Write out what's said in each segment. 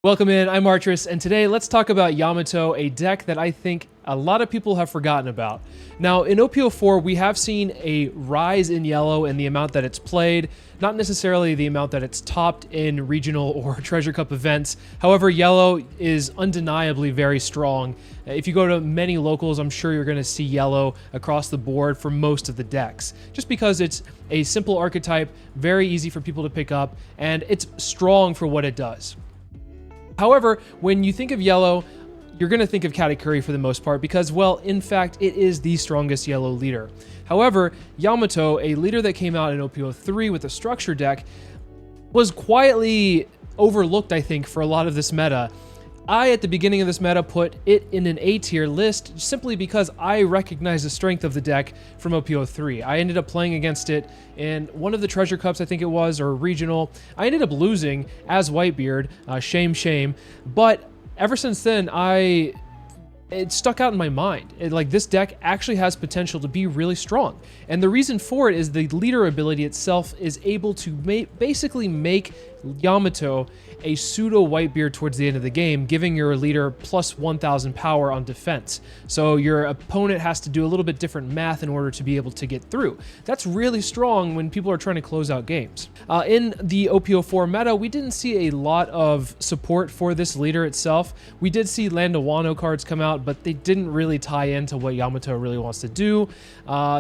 Welcome in, I'm Artris, and today let's talk about Yamato, a deck that I think a lot of people have forgotten about. Now, in OPO4, we have seen a rise in yellow and the amount that it's played, not necessarily the amount that it's topped in regional or Treasure Cup events. However, yellow is undeniably very strong. If you go to many locals, I'm sure you're going to see yellow across the board for most of the decks, just because it's a simple archetype, very easy for people to pick up, and it's strong for what it does. However, when you think of yellow, you're going to think of Katakuri for the most part because, well, in fact, it is the strongest yellow leader. However, Yamato, a leader that came out in OPO3 with a structure deck, was quietly overlooked, I think, for a lot of this meta. At the beginning of this meta, put it in an A-tier list simply because I recognize the strength of the deck from OPO3. I ended up playing against it in one of the Treasure Cups, I think it was, or regional. I ended up losing as Whitebeard, shame, but ever since then, it stuck out in my mind. This deck actually has potential to be really strong. And the reason for it is the leader ability itself is able to basically make Yamato a pseudo Whitebeard towards the end of the game, giving your leader plus 1,000 power on defense. So your opponent has to do a little bit different math in order to be able to get through. That's really strong when people are trying to close out games. In the OPO4 meta, we didn't see a lot of support for this leader itself. We did see Land of Wano cards come out, but they didn't really tie into what Yamato really wants to do.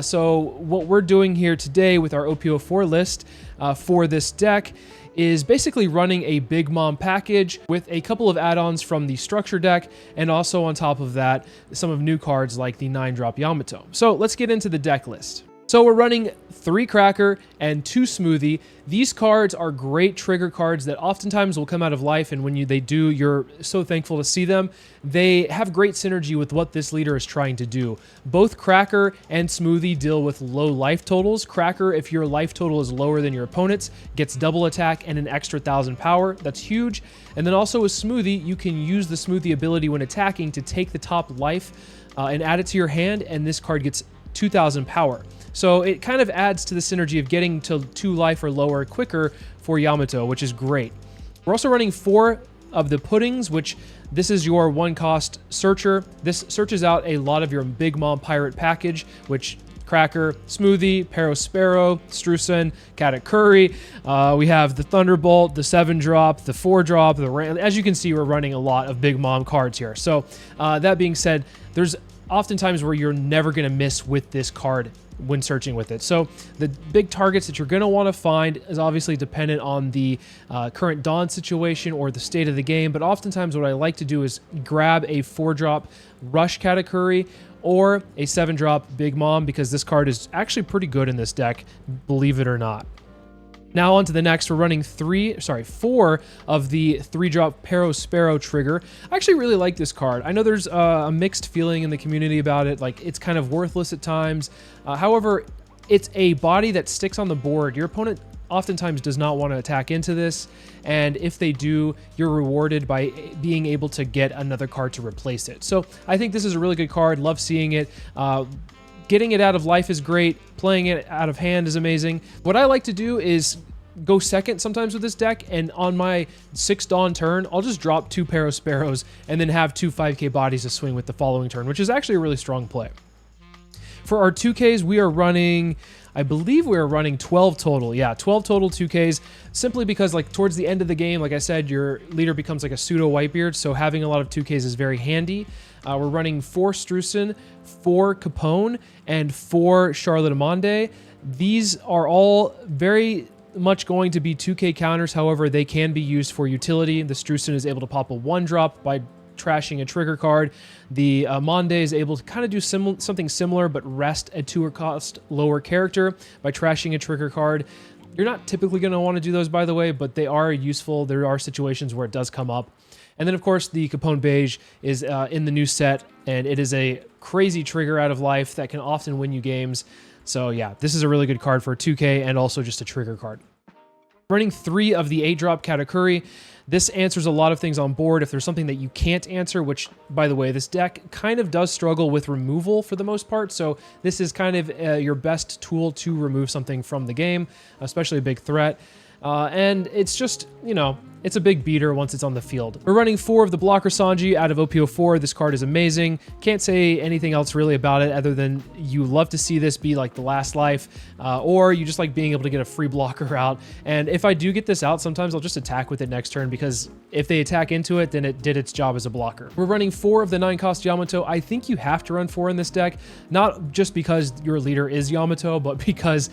So what we're doing here today with our OPO4 list for this deck is basically running a Big Mom package with a couple of add-ons from the structure deck, and also on top of that, some of new cards like the 9-drop Yamato. So let's get into the deck list. So we're running 3 Cracker and 2 Smoothie. These cards are great trigger cards that oftentimes will come out of life, and when they do, you're so thankful to see them. They have great synergy with what this leader is trying to do. Both Cracker and Smoothie deal with low life totals. Cracker, if your life total is lower than your opponent's, gets double attack and an extra 1,000 power. That's huge. And then also with Smoothie, you can use the Smoothie ability when attacking to take the top life and add it to your hand, and this card gets 2,000 power. So it kind of adds to the synergy of getting to 2 life or lower quicker for Yamato, which is great. We're also running 4 of the puddings, which this is your 1-cost searcher. This searches out a lot of your Big Mom Pirate package, which Cracker, Smoothie, Sparrow, Strusen, Katakuri. We have the Thunderbolt, the 7-drop, the 4-drop, the Ram. As you can see, we're running a lot of Big Mom cards here. So that being said, there's oftentimes where you're never going to miss with this card when searching with it. So the big targets that you're going to want to find is obviously dependent on the current Dawn situation or the state of the game, but oftentimes what I like to do is grab a 4-drop Rush Katakuri or a 7-drop Big Mom, because this card is actually pretty good in this deck, believe it or not. Now on to the next, we're running 4 of the 3-drop Sparrow trigger. I actually really like this card. I know there's a mixed feeling in the community about it, like it's kind of worthless at times. However, it's a body that sticks on the board. Your opponent oftentimes does not want to attack into this, and if they do, you're rewarded by being able to get another card to replace it. So I think this is a really good card. Love seeing it. Getting it out of life is great. Playing it out of hand is amazing. What I like to do is go second sometimes with this deck, and on my 6 Dawn turn, I'll just drop 2 Sparrows and then have 2 5k bodies to swing with the following turn, which is actually a really strong play. For our 2Ks, we are running, I believe we are running 12 total. Yeah, 12 total 2Ks, simply because towards the end of the game, like I said, your leader becomes like a pseudo Whitebeard, so having a lot of 2Ks is very handy. We're running 4 Strusen, 4 Capone, and 4 Charlotte Amande. These are all very much going to be 2K counters. However, they can be used for utility. The Strusen is able to pop a 1-drop by trashing a trigger card. The Amande is able to kind of do something similar, but rest a 2-cost lower character by trashing a trigger card. You're not typically going to want to do those, by the way, but they are useful. There are situations where it does come up. And then, of course, the Capone Beige is in the new set, and it is a crazy trigger out of life that can often win you games. So yeah, this is a really good card for a 2K and also just a trigger card. Running 3 of the 8-drop Katakuri. This answers a lot of things on board. If there's something that you can't answer, which, by the way, this deck kind of does struggle with removal for the most part, so this is kind of your best tool to remove something from the game, especially a big threat. and it's just, you know, it's a big beater once it's on the field. We're running 4 of the blocker Sanji out of OPO4. This card is amazing. Can't say anything else really about it other than you love to see this be like the last life, or you just like being able to get a free blocker out. And if I do get this out, sometimes I'll just attack with it next turn, because if they attack into it, then it did its job as a blocker. We're running 4 of the 9-cost Yamato. I think you have to run 4 in this deck, not just because your leader is Yamato, but because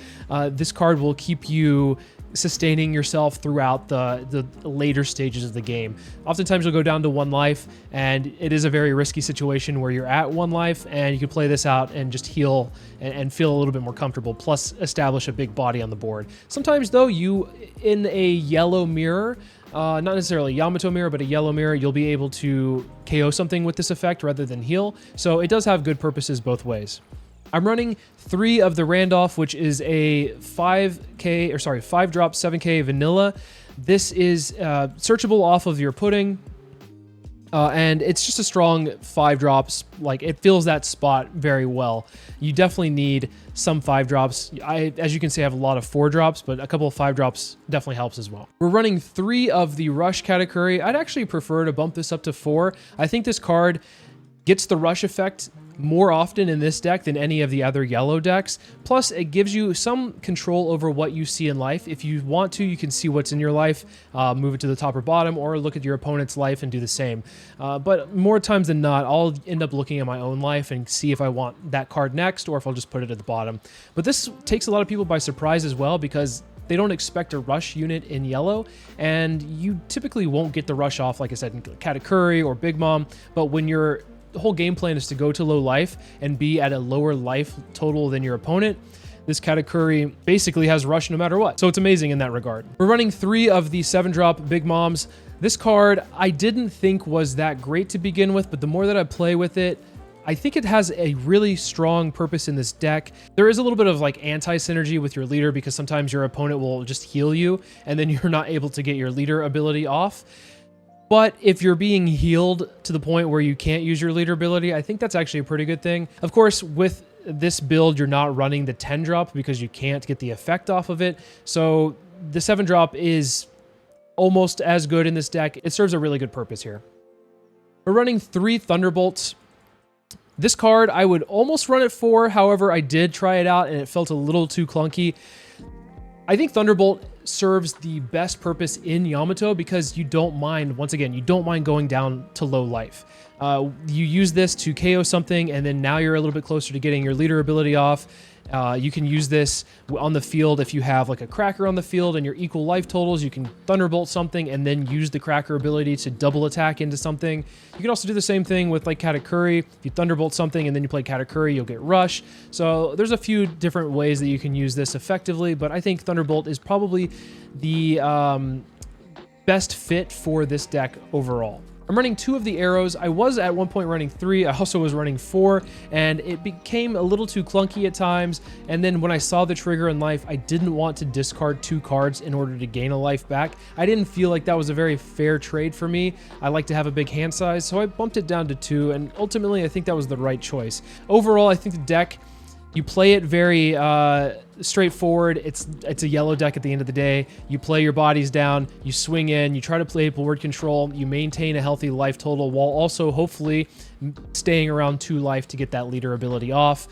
this card will keep you sustaining yourself throughout the later stages of the game. Oftentimes you'll go down to 1 life, and it is a very risky situation where you're at 1 life and you can play this out and just heal and feel a little bit more comfortable, plus establish a big body on the board. Sometimes though, you in a yellow mirror, not necessarily Yamato mirror, but a yellow mirror, you'll be able to KO something with this effect rather than heal. So it does have good purposes both ways. I'm running 3 of the Randolph, which is a 5K, or sorry, 5-drop 7K vanilla. This is searchable off of your pudding, and it's just a strong 5 drops. Like, it fills that spot very well. You definitely need some 5 drops. I, as you can see, I have a lot of 4 drops, but a couple of 5 drops definitely helps as well. We're running 3 of the Rush Katakuri. I'd actually prefer to bump this up to 4. I think this card gets the rush effect more often in this deck than any of the other yellow decks. Plus, it gives you some control over what you see in life. If you want to, you can see what's in your life, move it to the top or bottom, or look at your opponent's life and do the same. But more times than not, I'll end up looking at my own life and see if I want that card next, or if I'll just put it at the bottom. But this takes a lot of people by surprise as well, because they don't expect a rush unit in yellow, and you typically won't get the rush off, like I said, in Katakuri or Big Mom. But when the whole game plan is to go to low life and be at a lower life total than your opponent, this Katakuri basically has rush no matter what. So it's amazing in that regard. We're running 3 of the 7-drop Big Moms. This card I didn't think was that great to begin with, but the more that I play with it, I think it has a really strong purpose in this deck. There is a little bit of like anti-synergy with your leader, because sometimes your opponent will just heal you and then you're not able to get your leader ability off. But if you're being healed to the point where you can't use your leader ability, I think that's actually a pretty good thing. Of course, with this build, you're not running the 10-drop because you can't get the effect off of it. So the 7-drop is almost as good in this deck. It serves a really good purpose here. We're running 3 Thunderbolts. This card, I would almost run it 4. However, I did try it out and it felt a little too clunky. I think Thunderbolt serves the best purpose in Yamato because you don't mind, once again, you don't mind going down to low life. You use this to KO something, and then now you're a little bit closer to getting your leader ability off. You can use this on the field if you have like a Cracker on the field and your equal life totals. You can Thunderbolt something and then use the Cracker ability to double attack into something. You can also do the same thing with like Katakuri. If you Thunderbolt something and then you play Katakuri, you'll get Rush. So there's a few different ways that you can use this effectively, but I think Thunderbolt is probably the best fit for this deck overall. I'm running 2 of the arrows. I was at one point running 3. I also was running 4, and it became a little too clunky at times. And then when I saw the trigger in life, I didn't want to discard 2 cards in order to gain a life back. I didn't feel like that was a very fair trade for me. I like to have a big hand size, so I bumped it down to 2, and ultimately I think that was the right choice. Overall, I think the deck, you play it very straightforward. It's a yellow deck at the end of the day. You play your bodies down, you swing in, you try to play board control, you maintain a healthy life total while also hopefully staying around 2 life to get that leader ability off.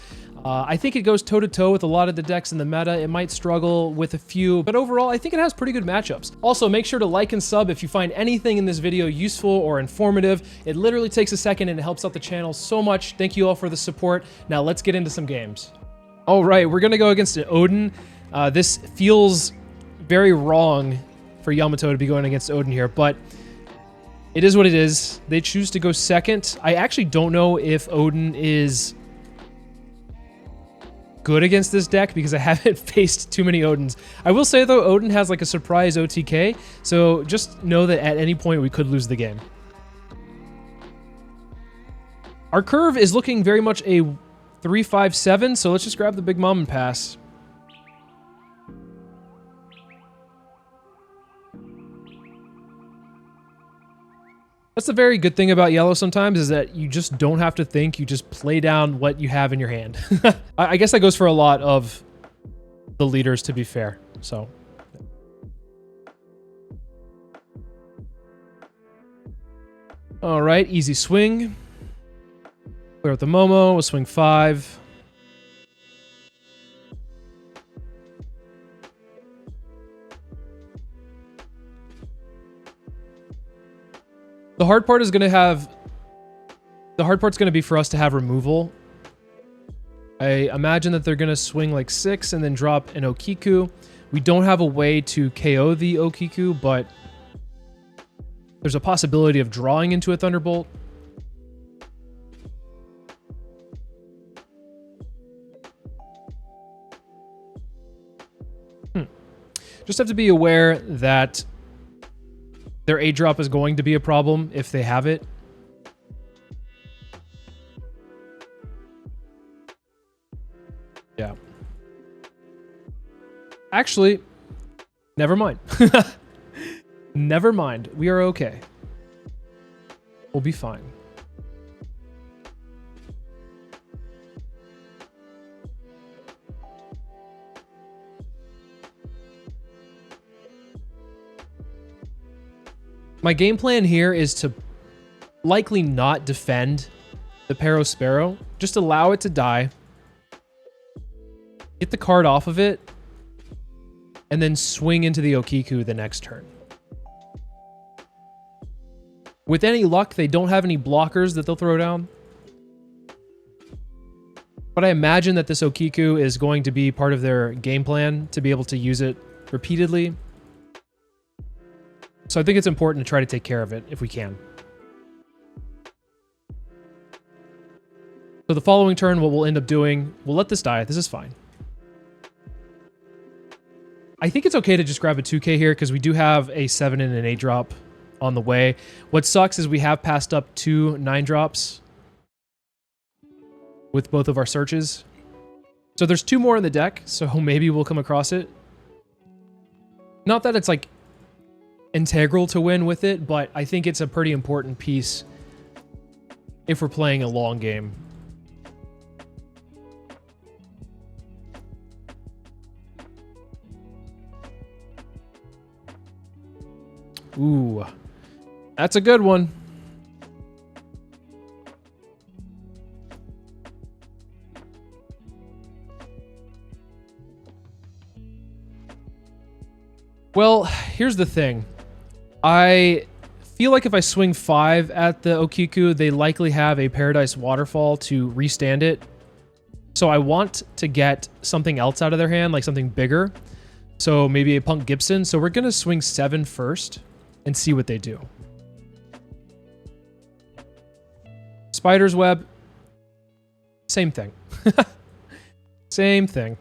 I think it goes toe-to-toe with a lot of the decks in the meta. It might struggle with a few, but overall, I think it has pretty good matchups. Also, make sure to like and sub if you find anything in this video useful or informative. It literally takes a second and it helps out the channel so much. Thank you all for the support. Now let's get into some games. All right, we're gonna go against an Oden. This feels very wrong for Yamato to be going against Oden here, but it is what it is. They choose to go second. I actually don't know if Oden is good against this deck because I haven't faced too many Odens. I will say though, Oden has like a surprise OTK, so just know that at any point we could lose the game. Our curve is looking very much a 3-5-7, so let's just grab the Big Mom and pass. That's the very good thing about yellow sometimes, is that you just don't have to think, you just play down what you have in your hand. I guess that goes for a lot of the leaders, to be fair, so. All right, easy swing. Clear out the Momo. We'll swing 5. The hard part is going to have... The hard part's going to be for us to have removal. I imagine that they're going to swing like 6 and then drop an Okiku. We don't have a way to KO the Okiku, but there's a possibility of drawing into a Thunderbolt. Just have to be aware that their 8-drop is going to be a problem if they have it. Yeah. Actually, never mind. Never mind. We are okay. We'll be fine. My game plan here is to likely not defend the Parosparrow. Just allow it to die. Get the card off of it. And then swing into the Okiku the next turn. With any luck, they don't have any blockers that they'll throw down. But I imagine that this Okiku is going to be part of their game plan to be able to use it repeatedly. So I think it's important to try to take care of it if we can. So the following turn, what we'll end up doing, we'll let this die. This is fine. I think it's okay to just grab a 2K here because we do have a 7 and an 8-drop on the way. What sucks is we have passed up 2 9-drops with both of our searches. So there's 2 more in the deck, so maybe we'll come across it. Not that it's like integral to win with it, but I think it's a pretty important piece if we're playing a long game. Ooh, that's a good one. Well, here's the thing. I feel like if I swing 5 at the Okiku, they likely have a Paradise Waterfall to restand it. So I want to get something else out of their hand, like something bigger. So maybe a Punk Gibson. So we're going to swing 7 first and see what they do. Spider's Web. Same thing. Same thing.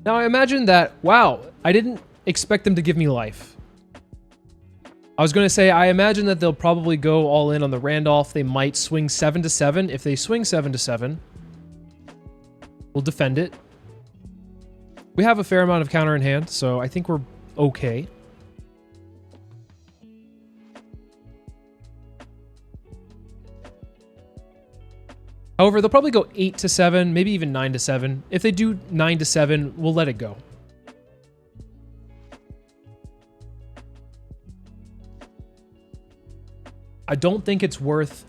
Now I imagine that, wow, I didn't expect them to give me life. I was going to say, I imagine that they'll probably go all in on the Randolph. They might swing 7 to 7. If they swing 7 to 7, we'll defend it. We have a fair amount of counter in hand, so I think we're okay. However, they'll probably go 8 to 7, maybe even 9 to 7. If they do 9 to 7, we'll let it go. I don't think it's worth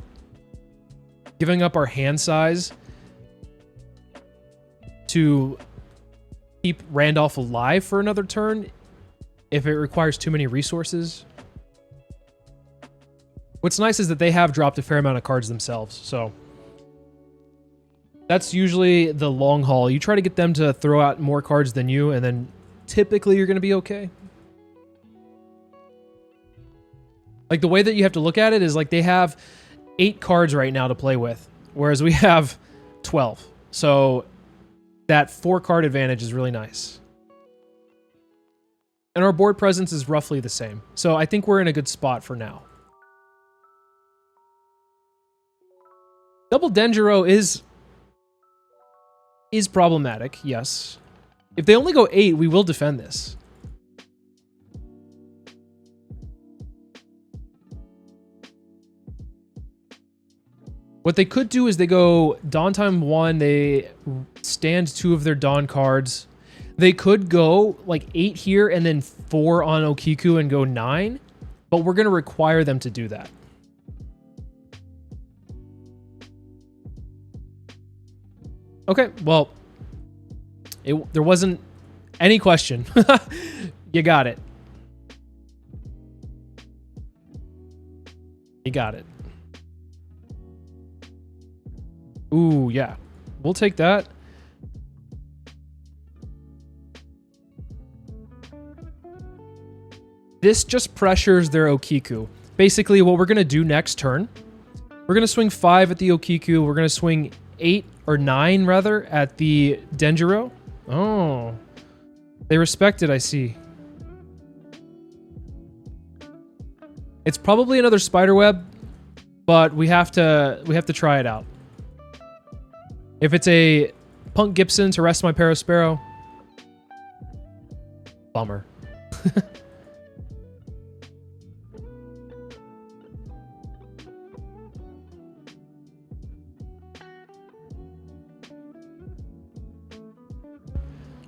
giving up our hand size to keep Randolph alive for another turn if it requires too many resources. What's nice is that they have dropped a fair amount of cards themselves, so that's usually the long haul. You try to get them to throw out more cards than you, and then typically you're going to be okay. Like, the way that you have to look at it is like they have 8 cards right now to play with, whereas we have 12. So that 4-card advantage is really nice. And our board presence is roughly the same. So I think we're in a good spot for now. Double Denjiro is problematic, yes. If they only go 8, we will defend this. What they could do is they go Dawn time 1, they stand 2 of their Dawn cards. They could go like 8 here and then 4 on Okiku and go 9, but we're going to require them to do that. Okay, well, there wasn't any question. You got it. You got it. Ooh, yeah. We'll take that. This just pressures their Okiku. Basically, what we're going to do next turn, we're going to swing 5 at the Okiku. We're going to swing 8 or 9, rather, at the Denjiro. Oh. They respect it, I see. It's probably another spiderweb, but we have to try it out. If it's a Punk Gibson to rest my Parasparrow, bummer.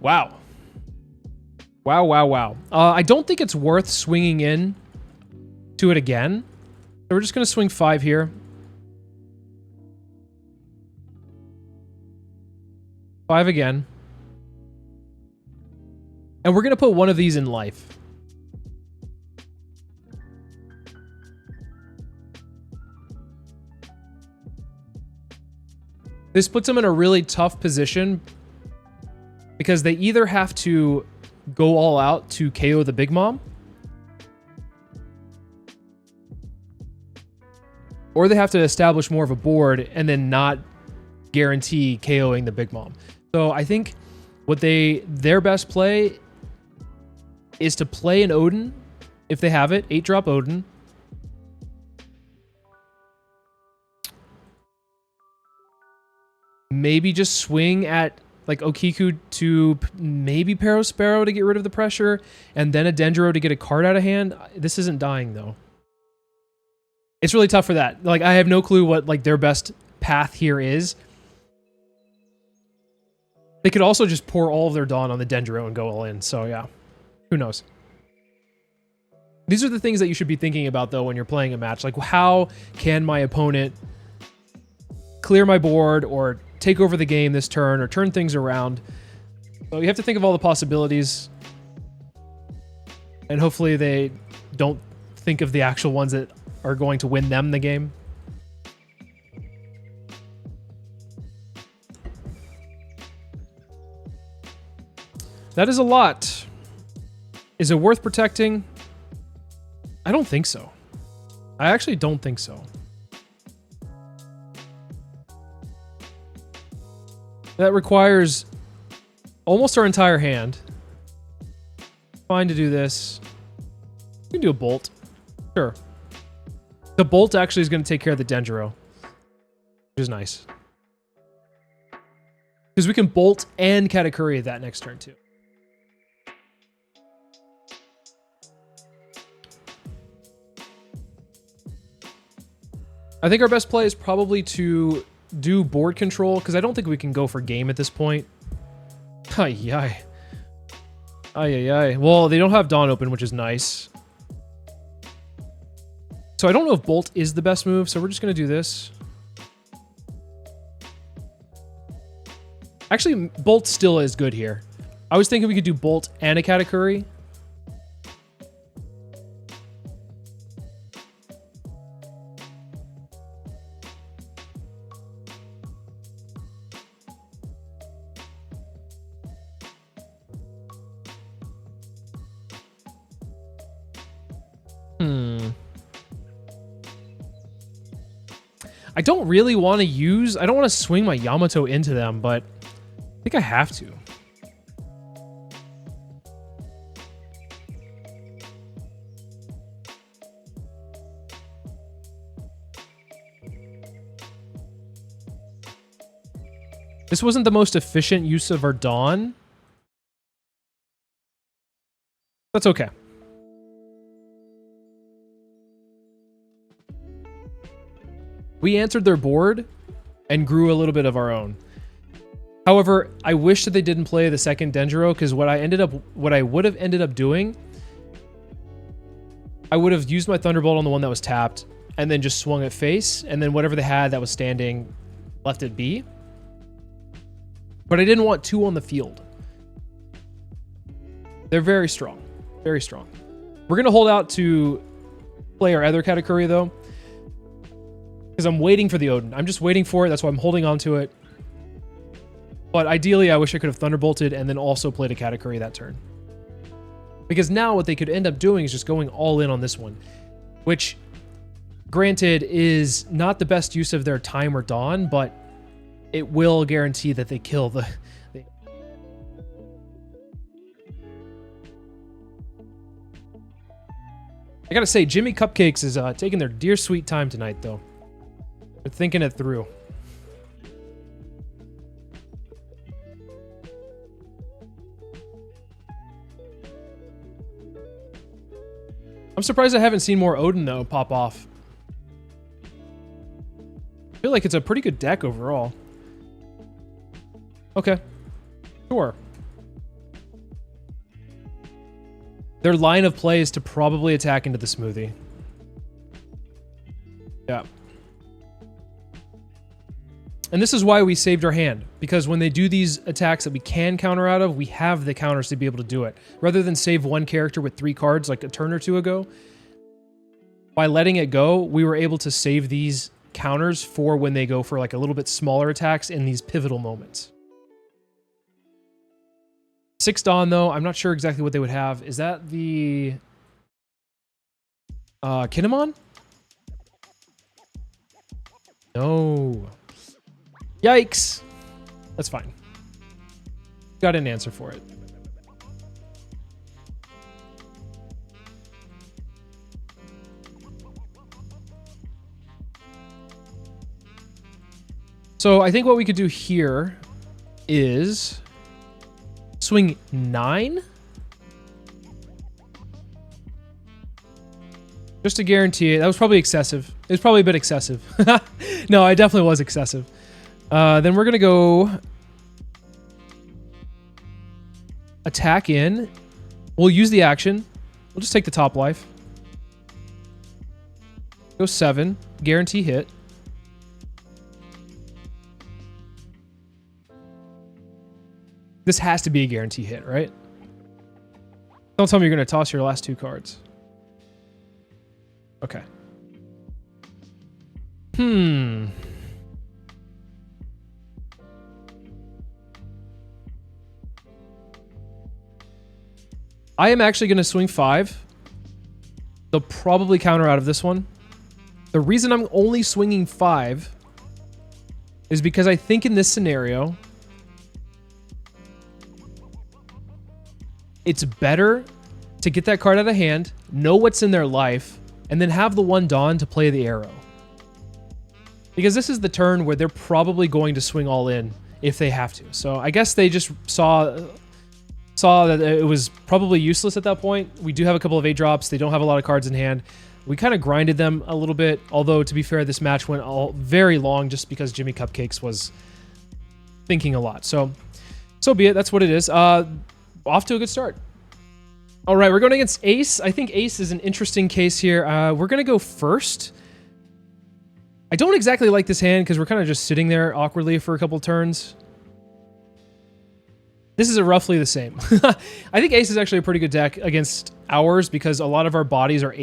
Wow. Wow, wow, wow. I don't think it's worth swinging in to it again. So we're just going to swing 5 here. 5 again. And we're going to put one of these in life. This puts them in a really tough position because they either have to go all out to KO the Big Mom, or they have to establish more of a board and then not guarantee KOing the Big Mom. So I think what their best play is to play an Oden, if they have it, 8-drop Oden. Maybe just swing at like Okiku to maybe Parasparrow to get rid of the pressure, and then a Denjiro to get a card out of hand. This isn't dying though. It's really tough for that. Like, I have no clue what like their best path here is. They could also just pour all of their Dawn on the Denjiro and go all in. So yeah, who knows? These are the things that you should be thinking about though when you're playing a match. Like, how can my opponent clear my board or take over the game this turn or turn things around? So you have to think of all the possibilities. And hopefully they don't think of the actual ones that are going to win them the game. That is a lot. Is it worth protecting? I don't think so. I actually don't think so. That requires almost our entire hand. Fine to do this. We can do a bolt. Sure. The bolt actually is going to take care of the Denjiro, which is nice. Because we can bolt and Katakuri that next turn too. I think our best play is probably to do board control, because I don't think we can go for game at this point. Ay-yi. Ay-yi-yi. Well, they don't have Dawn open, which is nice. So I don't know if Bolt is the best move, so we're just going to do this. Actually, Bolt still is good here. I was thinking we could do Bolt and a Katakuri. I don't really want to use... I don't want to swing my Yamato into them, but I think I have to. This wasn't the most efficient use of our Dawn. That's okay. We answered their board and grew a little bit of our own. However, I wish that they didn't play the second Denjiro, because what I would have ended up doing, I would have used my Thunderbolt on the one that was tapped and then just swung it face, and then whatever they had that was standing, left it be. But I didn't want 2 on the field. They're very strong. Very strong. We're going to hold out to play our other Katakuri, though, because I'm waiting for the Oden. I'm just waiting for it. That's why I'm holding on to it. But ideally, I wish I could have Thunderbolted and then also played a Katakuri that turn. Because now what they could end up doing is just going all in on this one, which, granted, is not the best use of their time or Dawn, but it will guarantee that they kill the... I gotta say, Jimmy Cupcakes is taking their dear sweet time tonight, though. They're thinking it through. I'm surprised I haven't seen more Oden, though, pop off. I feel like it's a pretty good deck overall. Okay. Sure. Their line of play is to probably attack into the smoothie. Yeah. And this is why we saved our hand, because when they do these attacks that we can counter out of, we have the counters to be able to do it. Rather than save one character with 3 cards like a turn or 2 ago, by letting it go, we were able to save these counters for when they go for like a little bit smaller attacks in these pivotal moments. 6 Dawn, though, I'm not sure exactly what they would have. Is that the Kinemon? No. Yikes. That's fine. Got an answer for it. So I think what we could do here is swing 9. Just to guarantee it. That was probably excessive. It was probably a bit excessive. No, I definitely was excessive. Then we're going to go attack in. We'll use the action. We'll just take the top life. Go 7. Guarantee hit. This has to be a guarantee hit, right? Don't tell me you're going to toss your last 2 cards. Okay. I am actually going to swing 5. They'll probably counter out of this one. The reason I'm only swinging 5 is because I think in this scenario, it's better to get that card out of hand, know what's in their life, and then have the 1 Dawn to play the arrow. Because this is the turn where they're probably going to swing all in if they have to. So I guess they just saw that it was probably useless at that point. We do have a couple of 8 drops. They don't have a lot of cards in hand. We kind of grinded them a little bit, although to be fair, this match went very long just because Jimmy Cupcakes was thinking a lot. So be it. That's what it is. Off to a good start. All right, we're going against Ace. I think Ace is an interesting case here. We're going to go first. I don't exactly like this hand because we're kind of just sitting there awkwardly for a couple turns. This is roughly the same. I think Ace is actually a pretty good deck against ours because a lot of our bodies are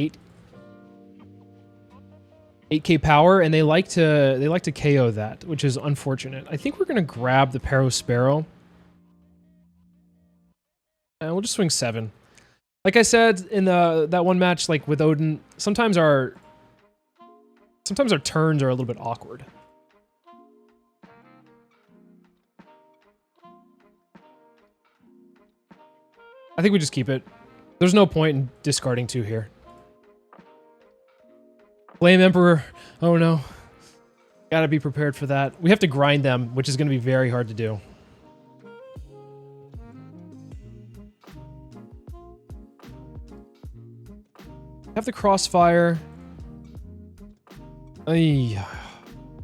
8k power, and they like to KO that, which is unfortunate. I think we're going to grab the Pero Sparrow. And we'll just swing 7. Like I said in that one match, like with Oden, sometimes our turns are a little bit awkward. I think we just keep it. There's no point in discarding 2 here. Flame Emperor. Oh no. Gotta be prepared for that. We have to grind them, which is going to be very hard to do. Have the Crossfire.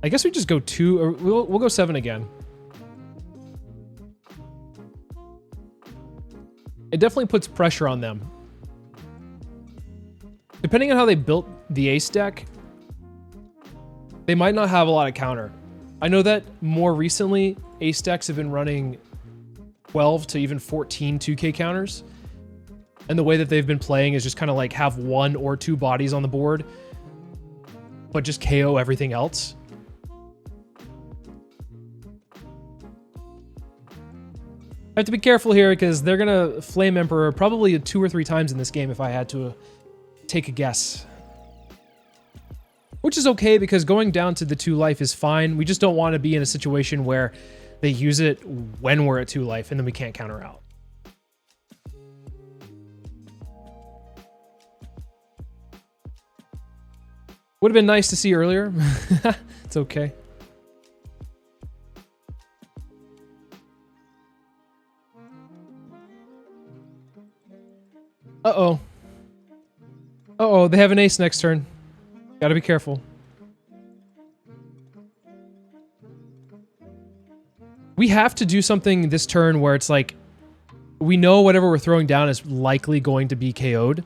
I guess we just go 2, or we'll go 7 again. It definitely puts pressure on them. Depending on how they built the ace deck, they might not have a lot of counter. I know that more recently, ace decks have been running 12 to even 14 2K counters. And the way that they've been playing is just kind of like have 1 or 2 bodies on the board, but just KO everything else. I have to be careful here because they're going to Flame Emperor probably 2 or 3 times in this game if I had to take a guess. Which is okay because going down to the 2 life is fine. We just don't want to be in a situation where they use it when we're at 2 life and then we can't counter out. Would have been nice to see earlier. It's okay. Uh-oh. Uh-oh, they have an ace next turn. Gotta be careful. We have to do something this turn where it's like, we know whatever we're throwing down is likely going to be KO'd.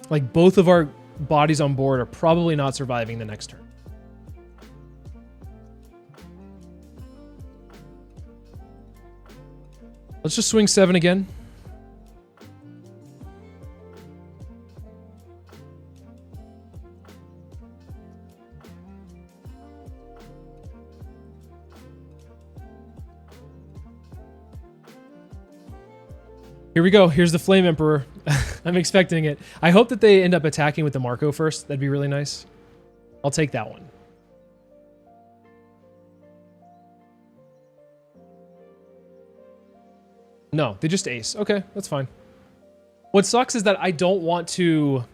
Like, both of our bodies on board are probably not surviving the next turn. Let's just swing 7 again. Here we go. Here's the Flame Emperor. I'm expecting it. I hope that they end up attacking with the Marco first. That'd be really nice. I'll take that one. No, they just ace. Okay, that's fine. What sucks is that I don't want to...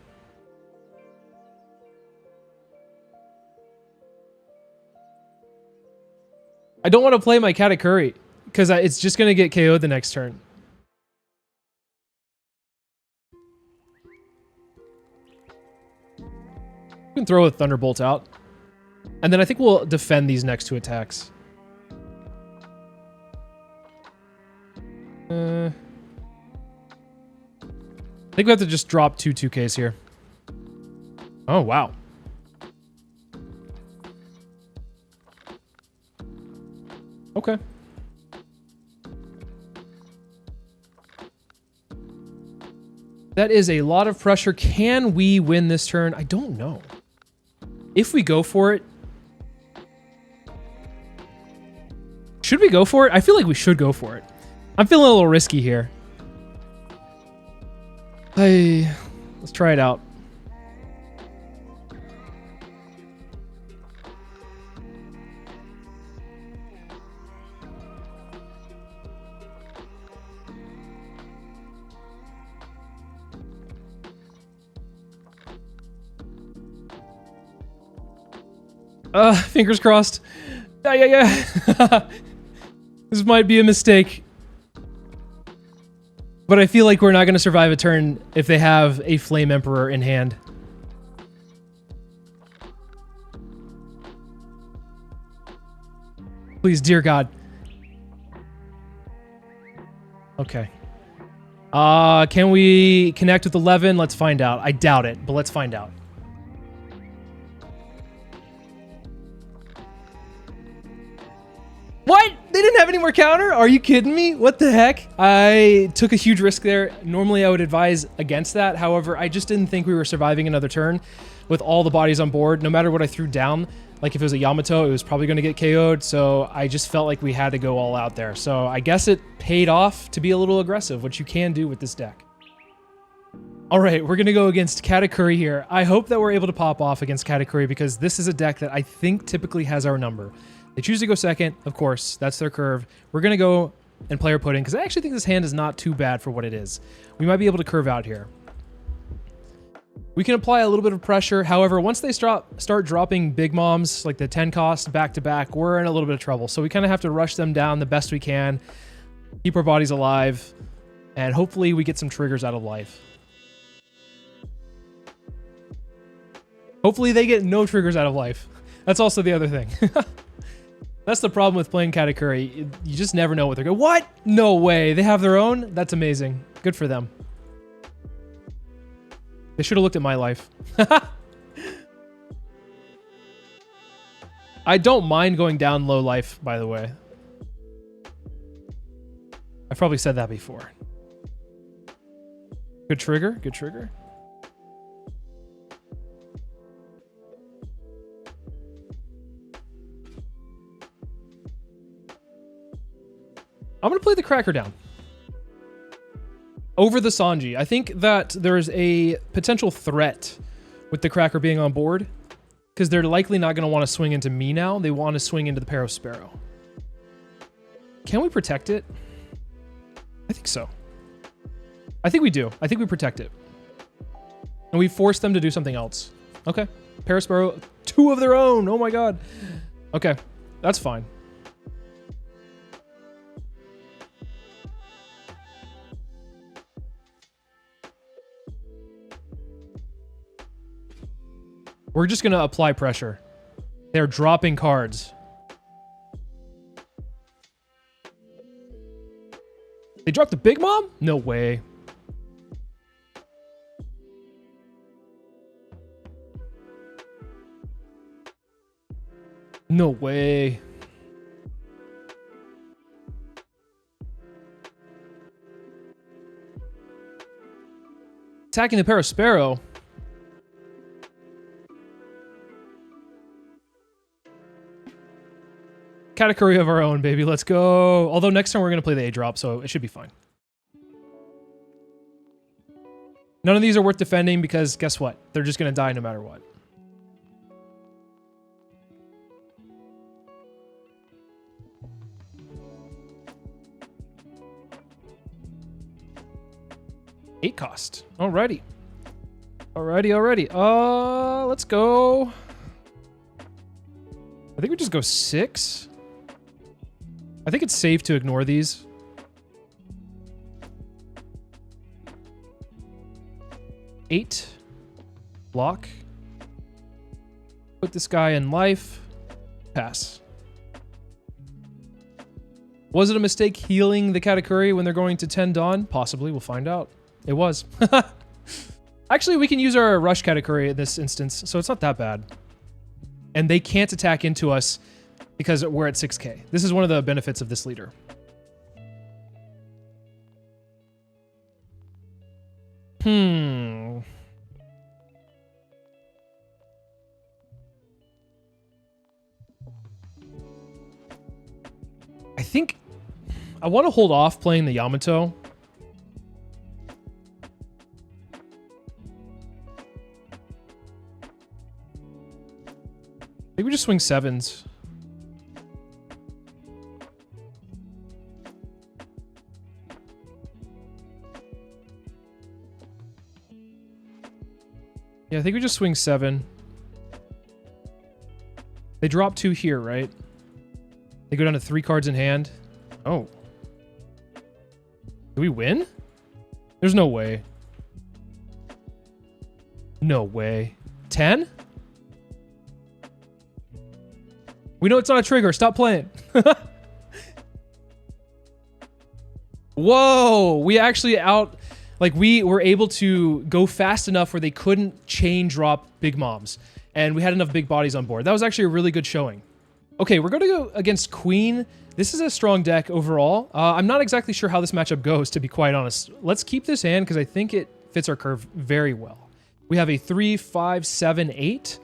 I don't want to play my Katakuri because it's just going to get KO'd the next turn. We can throw a Thunderbolt out. And then I think we'll defend these next 2 attacks. I think we have to just drop 2 2Ks here. Oh, wow. Okay. That is a lot of pressure. Can we win this turn? I don't know. If we go for it... Should we go for it? I feel like we should go for it. I'm feeling a little risky here. Hey, let's try it out. Fingers crossed. Yeah. This might be a mistake. But I feel like we're not going to survive a turn if they have a Flame Emperor in hand. Please, dear God. Okay. Can we connect with 11? Let's find out. I doubt it, but let's find out. What? They didn't have any more counter? Are you kidding me? What the heck? I took a huge risk there. Normally I would advise against that. However, I just didn't think we were surviving another turn with all the bodies on board. No matter what I threw down, like if it was a Yamato, it was probably going to get KO'd. So I just felt like we had to go all out there. So I guess it paid off to be a little aggressive, which you can do with this deck. All right, we're going to go against Katakuri here. I hope that we're able to pop off against Katakuri because this is a deck that I think typically has our number. They choose to go second, of course, that's their curve. We're going to go and player pudding because I actually think this hand is not too bad for what it is. We might be able to curve out here. We can apply a little bit of pressure. However, once they start dropping big moms, like the 10 cost back to back, we're in a little bit of trouble. So we kind of have to rush them down the best we can, keep our bodies alive, and hopefully we get some triggers out of life. Hopefully they get no triggers out of life. That's also the other thing. That's the problem with playing Katakuri. You just never know what they're going. What? No way. They have their own? That's amazing. Good for them. They should have looked at my life. I don't mind going down low life, by the way. I've probably said that before. Good trigger. Good trigger. I'm going to play the Cracker down over the Sanji. I think that there's a potential threat with the Cracker being on board because they're likely not going to want to swing into me now. They want to swing into the Pair of Sparrow. Can we protect it? I think so. I think we do. I think we protect it. And we force them to do something else. Okay. Pair of Sparrow, 2 of their own. Oh my god. Okay. That's fine. We're just going to apply pressure. They're dropping cards. They dropped the Big Mom? No way. No way. Attacking the Pair of Sparrow. Katakuri of our own, baby. Let's go. Although next time we're going to play the A-drop, so it should be fine. None of these are worth defending because guess what? They're just going to die no matter what. Eight cost. Alrighty. Alrighty. Let's go. I think we just go 6. I think it's safe to ignore these. Eight. Block. Put this guy in life. Pass. Was it a mistake healing the Katakuri when they're going to 10 Dawn? Possibly. We'll find out. It was. Actually, we can use our Rush Katakuri in this instance, so it's not that bad. And they can't attack into us because we're at 6k. This is one of the benefits of this leader. I think I want to hold off playing the Yamato. I think we just swing 7s. Yeah, I think we just swing 7. They drop 2 here, right? They go down to 3 cards in hand. Oh. Do we win? There's no way. No way. 10? We know it's not a trigger. Stop playing. Whoa. We actually we were able to go fast enough where they couldn't chain drop Big Moms. And we had enough big bodies on board. That was actually a really good showing. Okay, we're going to go against Queen. This is a strong deck overall. I'm not exactly sure how this matchup goes, to be quite honest. Let's keep this hand because I think it fits our curve very well. We have a 3, 5, 7, 8.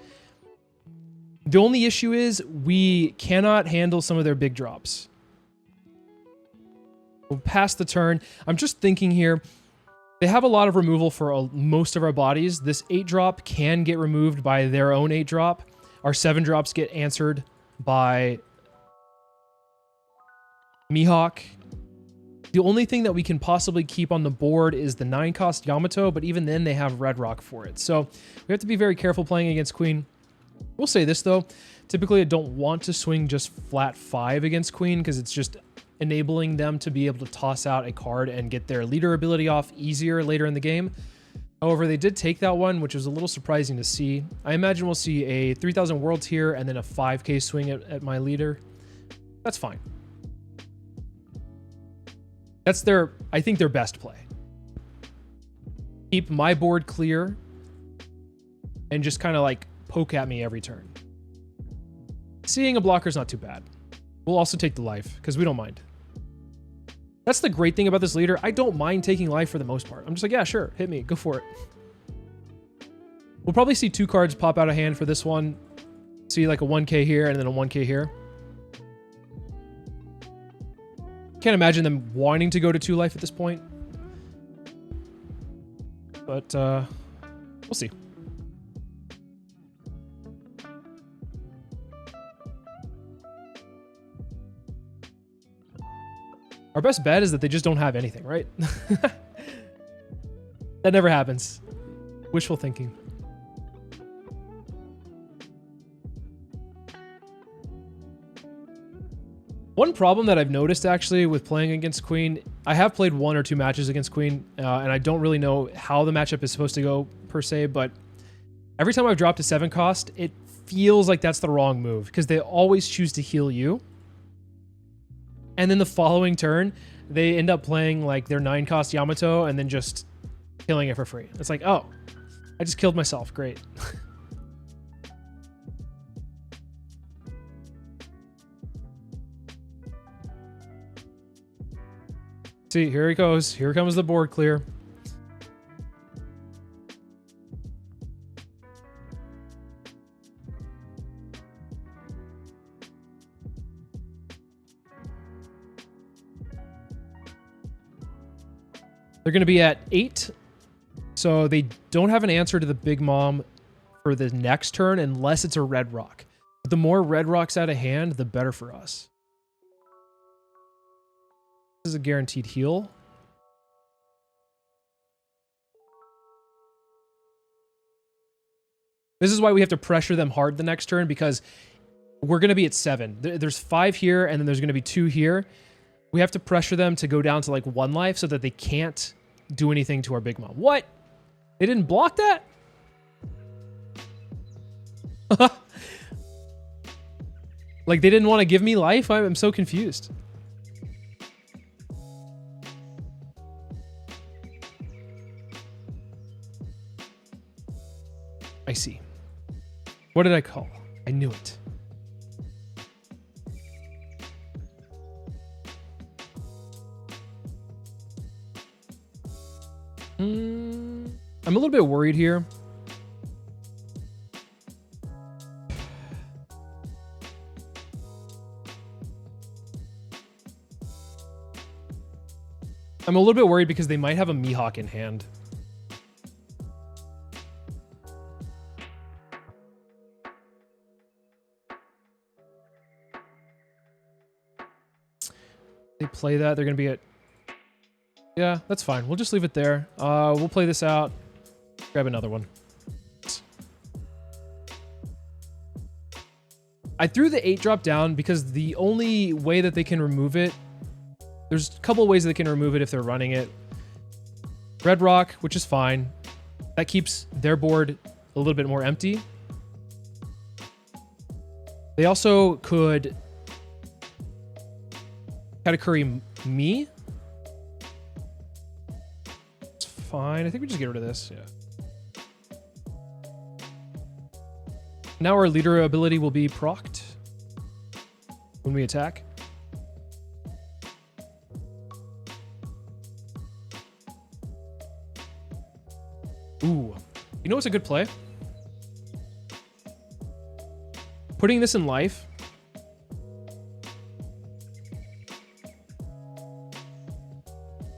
The only issue is we cannot handle some of their big drops. We'll pass the turn. I'm just thinking here. They have a lot of removal for most of our bodies. This 8-drop can get removed by their own 8-drop. Our 7-drops get answered by Mihawk. The only thing that we can possibly keep on the board is the 9-cost Yamato, but even then they have Red Rock for it. So we have to be very careful playing against Queen. We'll say this though, typically I don't want to swing just flat 5 against Queen because it's just enabling them to be able to toss out a card and get their leader ability off easier later in the game. However, they did take that one, which was a little surprising to see. I imagine we'll see a 3,000 worlds here and then a 5k swing at my leader. That's fine. That's I think their best play. Keep my board clear and just kind of like poke at me every turn. Seeing a blocker is not too bad. We'll also take the life because we don't mind. That's the great thing about this leader. I don't mind taking life for the most part. I'm just like, yeah, sure, hit me, go for it. We'll probably see 2 cards pop out of hand for this one. See like a 1k here and then a 1k here. Can't imagine them wanting to go to 2 life at this point. But we'll see. Our best bet is that they just don't have anything, right? That never happens. Wishful thinking. One problem that I've noticed actually with playing against Queen, I have played 1 or 2 matches against Queen, and I don't really know how the matchup is supposed to go per se, but every time I've dropped a 7 cost, it feels like that's the wrong move because they always choose to heal you. And then the following turn, they end up playing like their 9 cost Yamato and then just killing it for free. It's like, oh, I just killed myself. Great. See, here he goes. Here comes the board clear. They're going to be at 8. So they don't have an answer to the Big Mom for the next turn unless it's a red rock. But the more red rocks out of hand, the better for us. This is a guaranteed heal. This is why we have to pressure them hard the next turn because we're going to be at 7. There's 5 here and then there's going to be 2 here. We have to pressure them to go down to like 1 life so that they can't do anything to our Big Mom. What? They didn't block that? Like they didn't want to give me life? I'm so confused. I see. What did I call? I knew it. I'm a little bit worried here. I'm a little bit worried because they might have a Mihawk in hand. They play that, they're going to be at... Yeah, that's fine. We'll just leave it there. We'll play this out. Grab another one. I threw the 8 drop down because the only way that they can remove it... There's a couple ways they can remove it if they're running it. Red rock, which is fine. That keeps their board a little bit more empty. They also could... Katakuri me. It's fine. I think we just get rid of this. Yeah. Now our leader ability will be procced when we attack. Ooh. You know what's a good play? Putting this in life.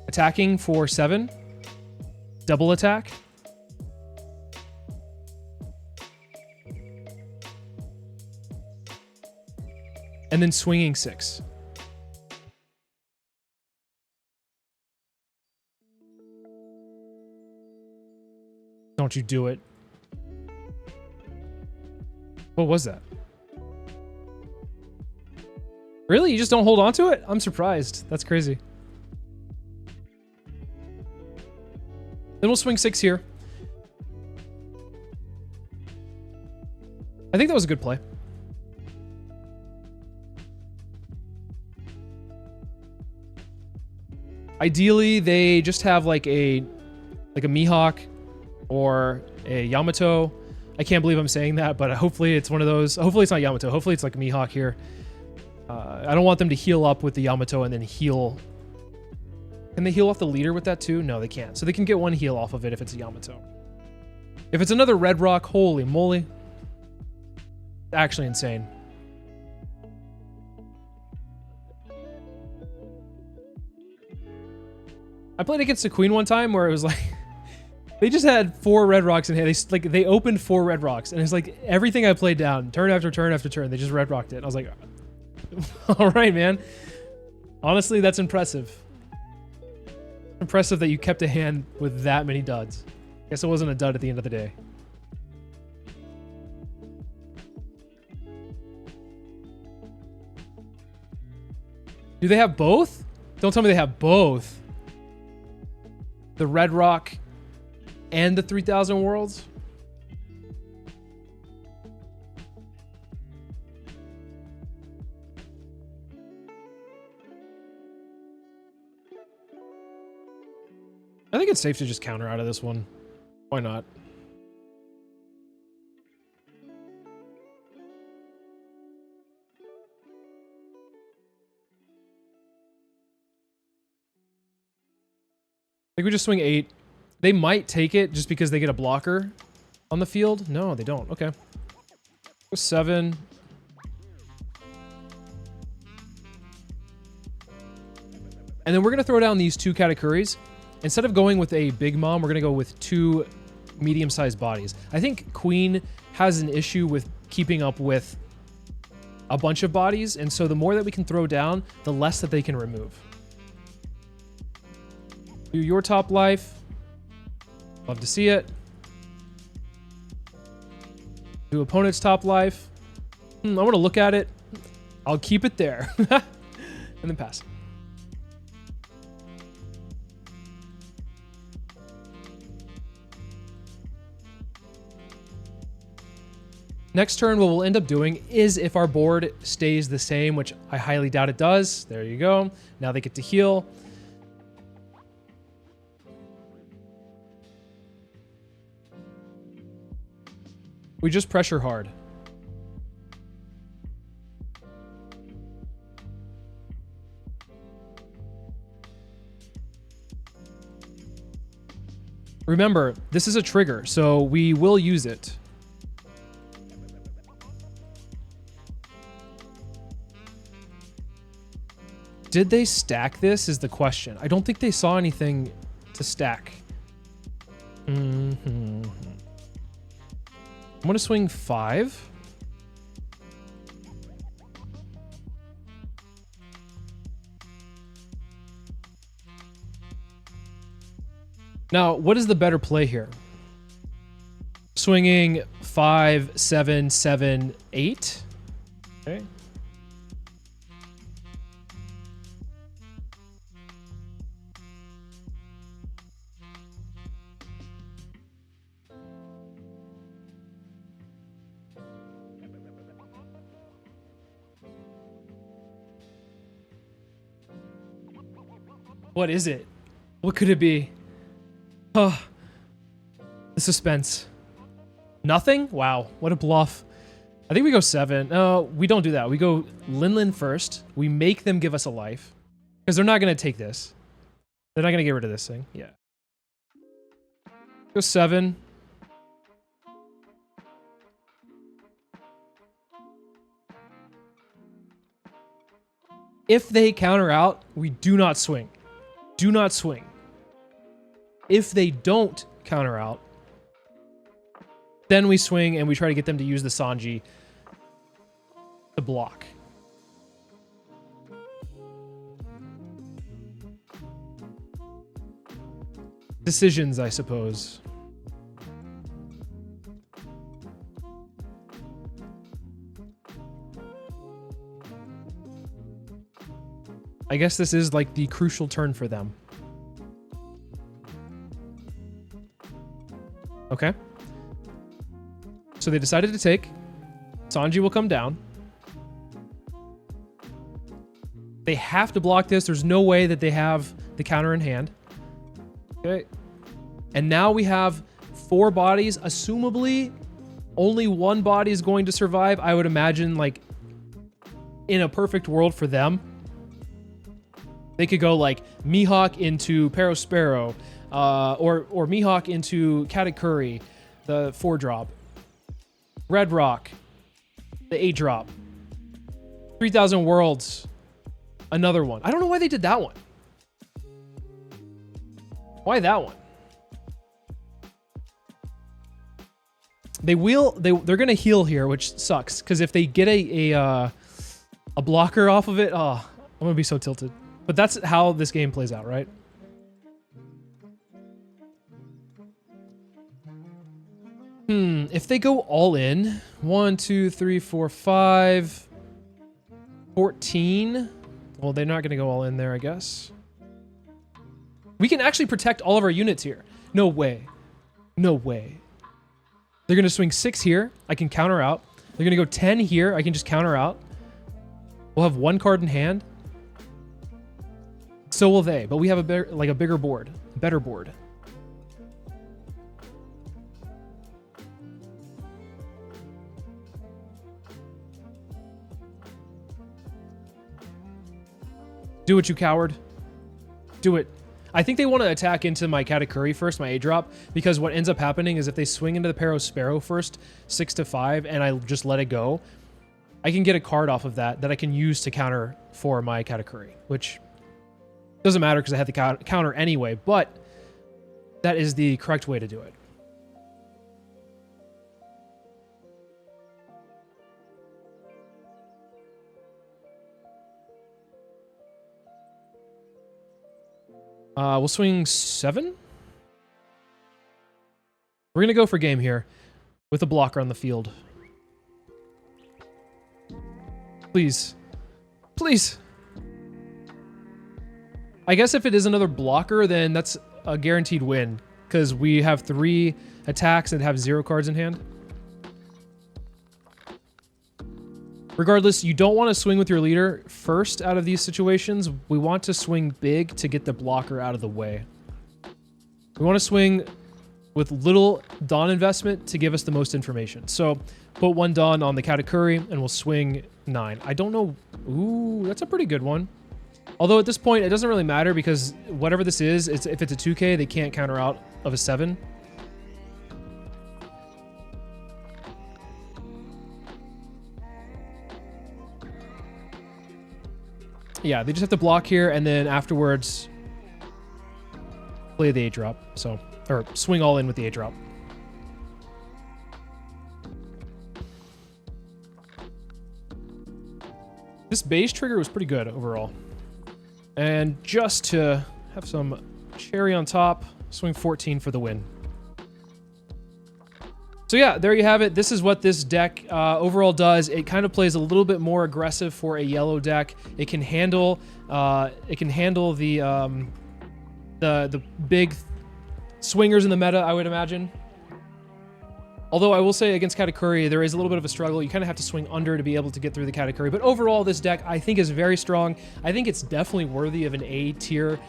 Attacking for 7. Double attack. And then swinging 6. Don't you do it. What was that? Really? You just don't hold on to it? I'm surprised. That's crazy. Then we'll swing 6 here. I think that was a good play. Ideally, they just have like a Mihawk or a Yamato. I can't believe I'm saying that, but hopefully it's one of those. Hopefully it's not Yamato. Hopefully it's like a Mihawk here. I don't want them to heal up with the Yamato and then heal. Can they heal off the leader with that too? No, they can't. So they can get one heal off of it if it's a Yamato. If it's another Red Rock, holy moly. Actually insane. I played against a queen one time where it was like they just had 4 red rocks in hand. They opened 4 red rocks, and it's like everything I played down, turn after turn after turn, they just red rocked it. And I was like, all right, man. Honestly, that's impressive. Impressive that you kept a hand with that many duds. Guess it wasn't a dud at the end of the day. Do they have both? Don't tell me they have both. The Red Rock and the 3000 Worlds? I think it's safe to just counter out of this one. Why not? I think we just swing 8. They might take it just because they get a blocker on the field. No, they don't. Okay. Go 7. And then we're going to throw down these 2 Katakuris. Instead of going with a big mom, we're going to go with 2 medium-sized bodies. I think Queen has an issue with keeping up with a bunch of bodies, and so the more that we can throw down, the less that they can remove. Do your top life. Love to see it. Do opponent's top life. I want to look at it. I'll keep it there. And then pass. Next turn, what we'll end up doing is if our board stays the same, which I highly doubt it does. There you go. Now they get to heal. We just pressure hard. Remember, this is a trigger, so we will use it. Did they stack this is the question. I don't think they saw anything to stack. I'm going to swing 5. Now, what is the better play here? Swinging 5, 7, 7, 8. Okay. What is it? What could it be? Oh, the suspense. Nothing? Wow, what a bluff. I think we go 7. No, we don't do that. We go Lin first. We make them give us a life. Because they're not going to take this. They're not going to get rid of this thing. Yeah. Go 7. If they counter out, we do not swing. Do not swing. If they don't counter out, then we swing and we try to get them to use the Sanji to block. Decisions, I suppose. I guess this is like the crucial turn for them. Okay. So they decided to take. Sanji will come down. They have to block this. There's no way that they have the counter in hand. Okay. And now we have 4 bodies. Assumably, only 1 body is going to survive. I would imagine, like, in a perfect world for them, they could go like Mihawk into Perospero, or Mihawk into Katakuri, the 4-drop. Red Rock, the 8-drop. 3000 Worlds, another one. I don't know why they did that one. Why that one? They're gonna heal here, which sucks, because if they get a blocker off of it, oh, I'm gonna be so tilted. But that's how this game plays out, right? If they go all in, 1, 2, 3, 4, 5, 14. Well, they're not gonna go all in there, I guess. We can actually protect all of our units here. No way. No way. They're gonna swing 6 here. I can counter out. They're gonna go 10 here. I can just counter out. We'll have 1 card in hand. So will they, but we have a bigger board, better board. Do it, you coward. Do it. I think they want to attack into my Katakuri first, my A-drop, because what ends up happening is if they swing into the Perospero first, 6 to 5, and I just let it go, I can get a card off of that I can use to counter for my Katakuri, which doesn't matter because I had the counter anyway, but that is the correct way to do it. We'll swing 7. We're going to go for game here with a blocker on the field. Please. Please. I guess if it is another blocker, then that's a guaranteed win, because we have 3 attacks that have 0 cards in hand. Regardless, you don't want to swing with your leader first out of these situations. We want to swing big to get the blocker out of the way. We want to swing with little Dawn investment to give us the most information. So put 1 Dawn on the Katakuri and we'll swing 9. I don't know. Ooh, that's a pretty good one. Although at this point, it doesn't really matter because whatever this is, if it's a 2K, they can't counter out of a 7. Yeah, they just have to block here and then afterwards play the 8-drop. So, or swing all in with the 8-drop. This base trigger was pretty good overall. And just to have some cherry on top, swing 14 for the win. So yeah, there you have it. This is what this deck overall does. It kind of plays a little bit more aggressive for a yellow deck. It can handle the big swingers in the meta, I would imagine. Although I will say against Katakuri, there is a little bit of a struggle. You kind of have to swing under to be able to get through the Katakuri. But overall, this deck, I think, is very strong. I think it's definitely worthy of an A tier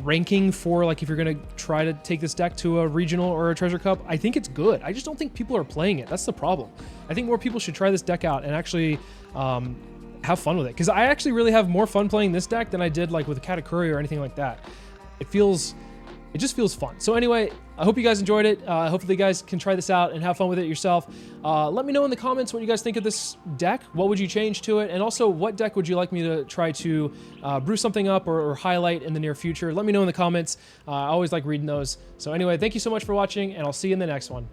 ranking for, like, if you're going to try to take this deck to a regional or a treasure cup. I think it's good. I just don't think people are playing it. That's the problem. I think more people should try this deck out and actually have fun with it. Because I actually really have more fun playing this deck than I did, like, with Katakuri or anything like that. It just feels fun. So anyway, I hope you guys enjoyed it. Hopefully you guys can try this out and have fun with it yourself. Let me know in the comments what you guys think of this deck. What would you change to it? And also, what deck would you like me to try to brew something up or highlight in the near future? Let me know in the comments. I always like reading those. So anyway, thank you so much for watching, and I'll see you in the next one.